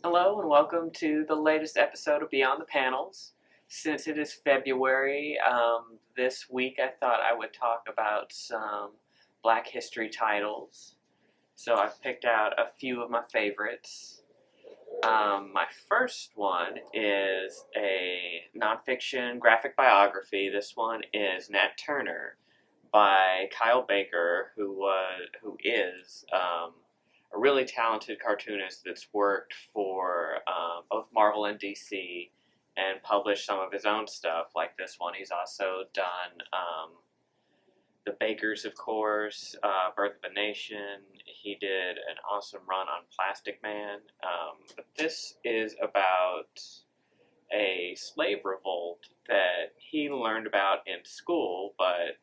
Hello and welcome to the latest episode of Beyond the Panels. Since it is February, this week I thought I would talk about some Black History titles. So I've picked out a few of my favorites. My first one is a nonfiction graphic biography. This one is Nat Turner by Kyle Baker, who is a really talented cartoonist that's worked for both Marvel and DC and published some of his own stuff, like this one. He's also done The Bakers, of course, Birth of a Nation. He did an awesome run on Plastic Man. But this is about a slave revolt that he learned about in school, but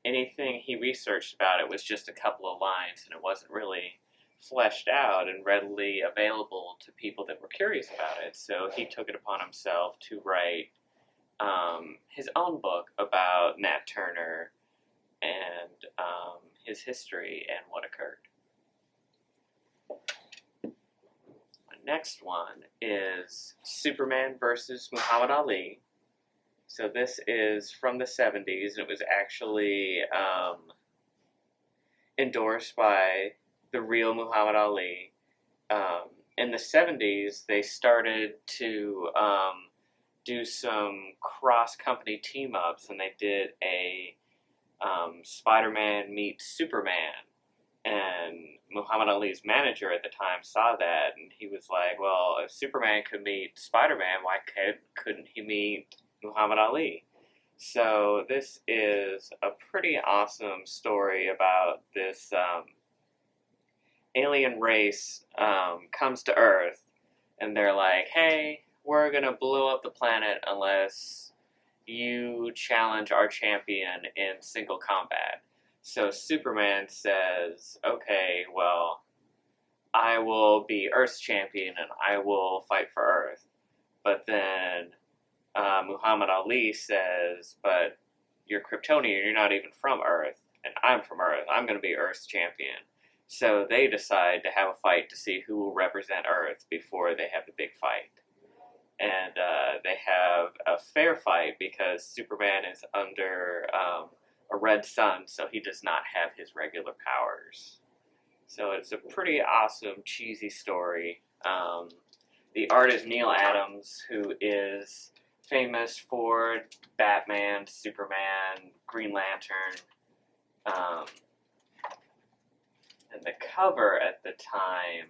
anything he researched about it was just a couple of lines, and it wasn't really fleshed out and readily available to people that were curious about it. So he took it upon himself to write his own book about Nat Turner and his history and what occurred. My next one is Superman versus Muhammad Ali. So this is from the 70s, and it was actually endorsed by the real Muhammad Ali. In the 70s, they started to do some cross-company team-ups, and they did a Spider-Man meets Superman. And Muhammad Ali's manager at the time saw that, and he was like, well, if Superman could meet Spider-Man, why couldn't he meet Muhammad Ali? So this is a pretty awesome story about this alien race comes to Earth, and they're like, hey, we're going to blow up the planet unless you challenge our champion in single combat. So Superman says, okay, well, I will be Earth's champion and I will fight for Earth. But then Muhammad Ali says, but you're Kryptonian, you're not even from Earth, and I'm from Earth. I'm going to be Earth's champion. So they decide to have a fight to see who will represent Earth before they have the big fight. And they have a fair fight because Superman is under a red sun, so he does not have his regular powers. So it's a pretty awesome, cheesy story. The artist Neal Adams, who is famous for Batman, Superman, Green Lantern, and the cover at the time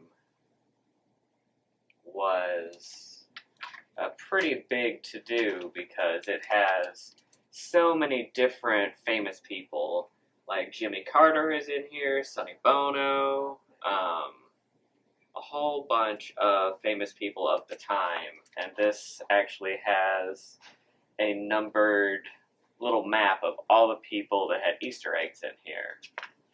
was a pretty big to-do because it has so many different famous people, like Jimmy Carter is in here, Sonny Bono, a whole bunch of famous people of the time, and this actually has a numbered little map of all the people that had Easter eggs in here.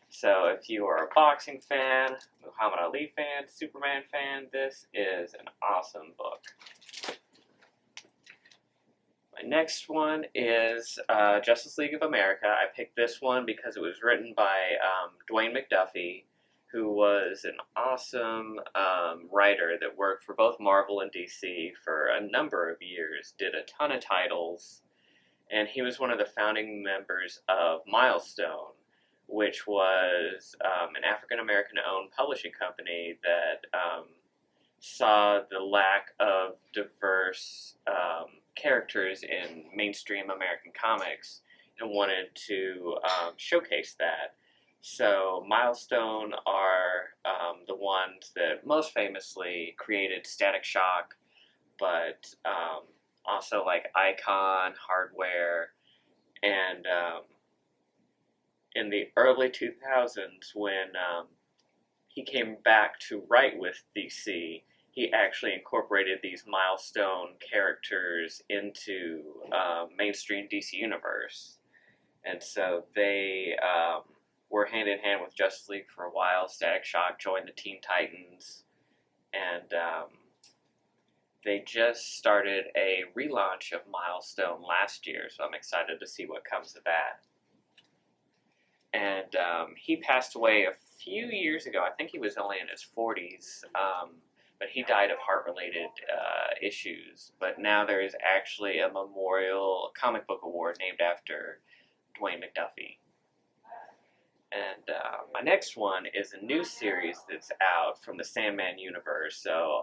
So if you are a boxing fan, Muhammad Ali fan, Superman fan, this is an awesome book. My next one is Justice League of America. I picked this one because it was written by Dwayne Mcduffie, who was an awesome writer that worked for both Marvel and DC for a number of years, did a ton of titles, and he was one of the founding members of Milestone, which was an African-American owned publishing company that saw the lack of diverse characters in mainstream American comics and wanted to showcase that. So Milestone are the ones that most famously created Static Shock, but also like Icon, Hardware, and in the early 2000s when he came back to write with DC, he actually incorporated these Milestone characters into mainstream DC Universe. And so they were hand in hand with Justice League for a while. Static Shock joined the Teen Titans, and they just started a relaunch of Milestone last year, so I'm excited to see what comes of that. And he passed away a few years ago. I think he was only in his 40s. but he died of heart-related issues. But now there is actually a memorial comic book award named after Dwayne Mcduffie. And my next one is a new series that's out from the Sandman universe. So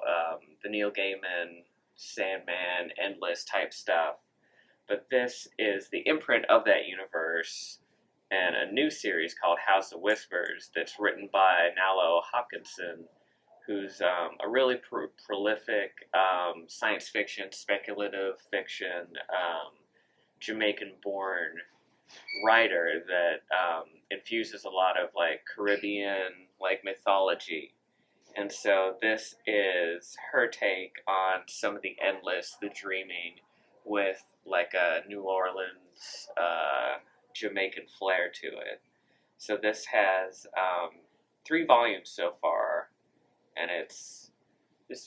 the Neal Gaiman, Sandman, Endless type stuff. But this is the imprint of that universe and a new series called House of Whispers that's written by Nalo Hopkinson, who's a really prolific science fiction, speculative fiction, Jamaican-born writer that infuses a lot of like Caribbean like mythology. And so this is her take on some of the endless, the dreaming, with like a New Orleans Jamaican flair to it. So this has 3 volumes so far, and it's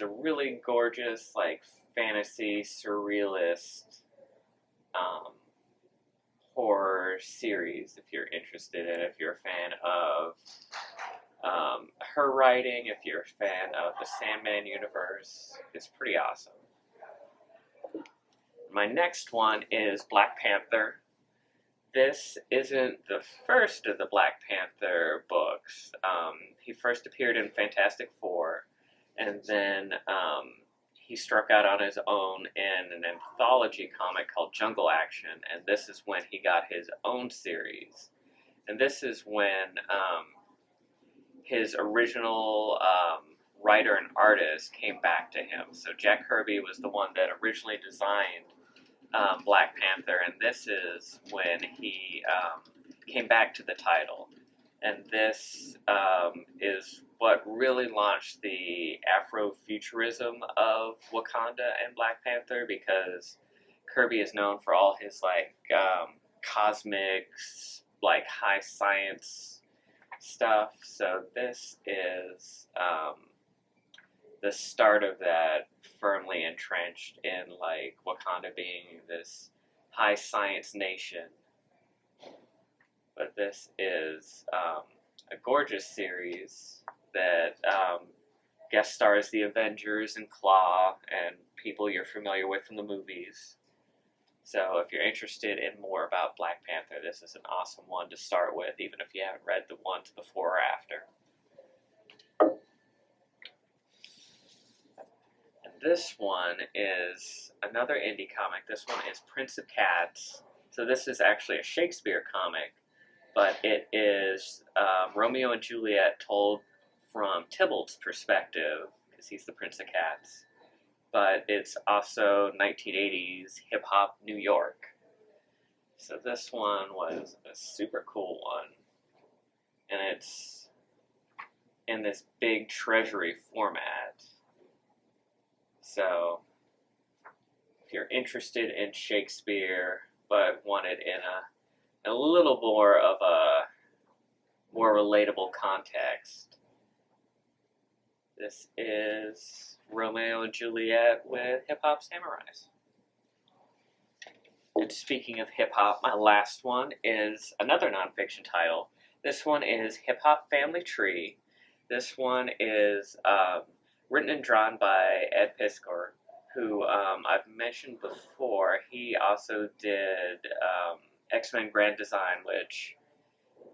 a really gorgeous like fantasy surrealist horror series if you're interested in it, if you're a fan of her writing, if you're a fan of the Sandman universe. It's pretty awesome. My next one is Black Panther. This isn't the first of the Black Panther books. He first appeared in Fantastic Four, and then he struck out on his own in an anthology comic called Jungle Action, and this is when he got his own series. And this is when his original writer and artist came back to him. So Jack Kirby was the one that originally designed Black Panther, and this is when he came back to the title. And this is what really launched the Afrofuturism of Wakanda and Black Panther, because Kirby is known for all his like cosmics, like high science stuff. So this is the start of that, firmly entrenched in like Wakanda being this high science nation. But this is a gorgeous series that guest stars the Avengers and Claw and people you're familiar with from the movies. So if you're interested in more about Black Panther, this is an awesome one to start with, even if you haven't read the ones before or after. And this one is another indie comic. This one is Prince of Cats. So this is actually a Shakespeare comic, but it is Romeo and Juliet told from Tybalt's perspective, because he's the Prince of Cats. But it's also 1980s hip-hop New York. So this one was a super cool one. And it's in this big treasury format. So if you're interested in Shakespeare, but wanted in a little more of a more relatable context, this is Romeo and Juliet with hip-hop samurais. And speaking of hip-hop, my last one is another nonfiction title. This one is Hip Hop Family Tree. This one is written and drawn by Ed Piskor, who I've mentioned before. He also did X-Men Grand Design, which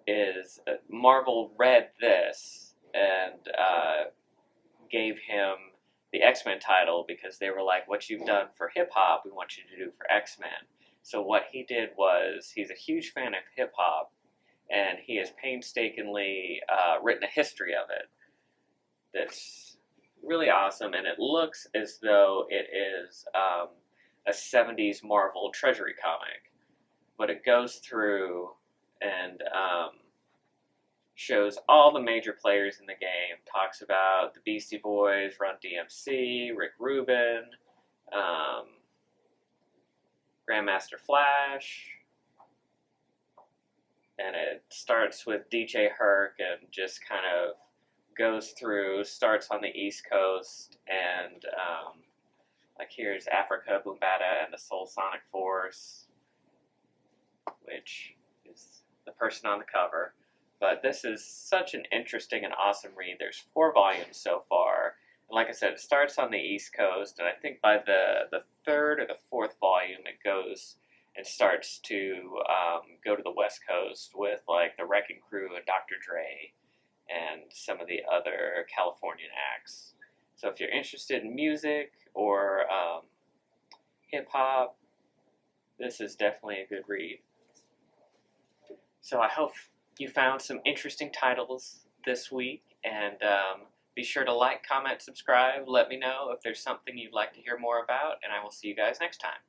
is Marvel read this and gave him the X-Men title because they were like, what you've done for hip-hop, we want you to do for X-Men. So what he did was, he's a huge fan of hip-hop, and he has painstakingly written a history of it that's really awesome, and it looks as though it is a 70s Marvel treasury comic. But it goes through and shows all the major players in the game, talks about the Beastie Boys, Run DMC, Rick Rubin, Grandmaster Flash, and it starts with DJ Herc and just kind of goes through, starts on the East Coast, and like here's Africa, Boombata, and the Soul Sonic Force, which is the person on the cover. But this is such an interesting and awesome read. There's 4 volumes so far. like I said, it starts on the East Coast, and I think by the third or the fourth volume, it goes and starts to go to the West Coast with like the Wrecking Crew and Dr. Dre and some of the other Californian acts. So if you're interested in music or hip hop, this is definitely a good read. So I hope you found some interesting titles this week, and be sure to like, comment, subscribe, let me know if there's something you'd like to hear more about, and I will see you guys next time.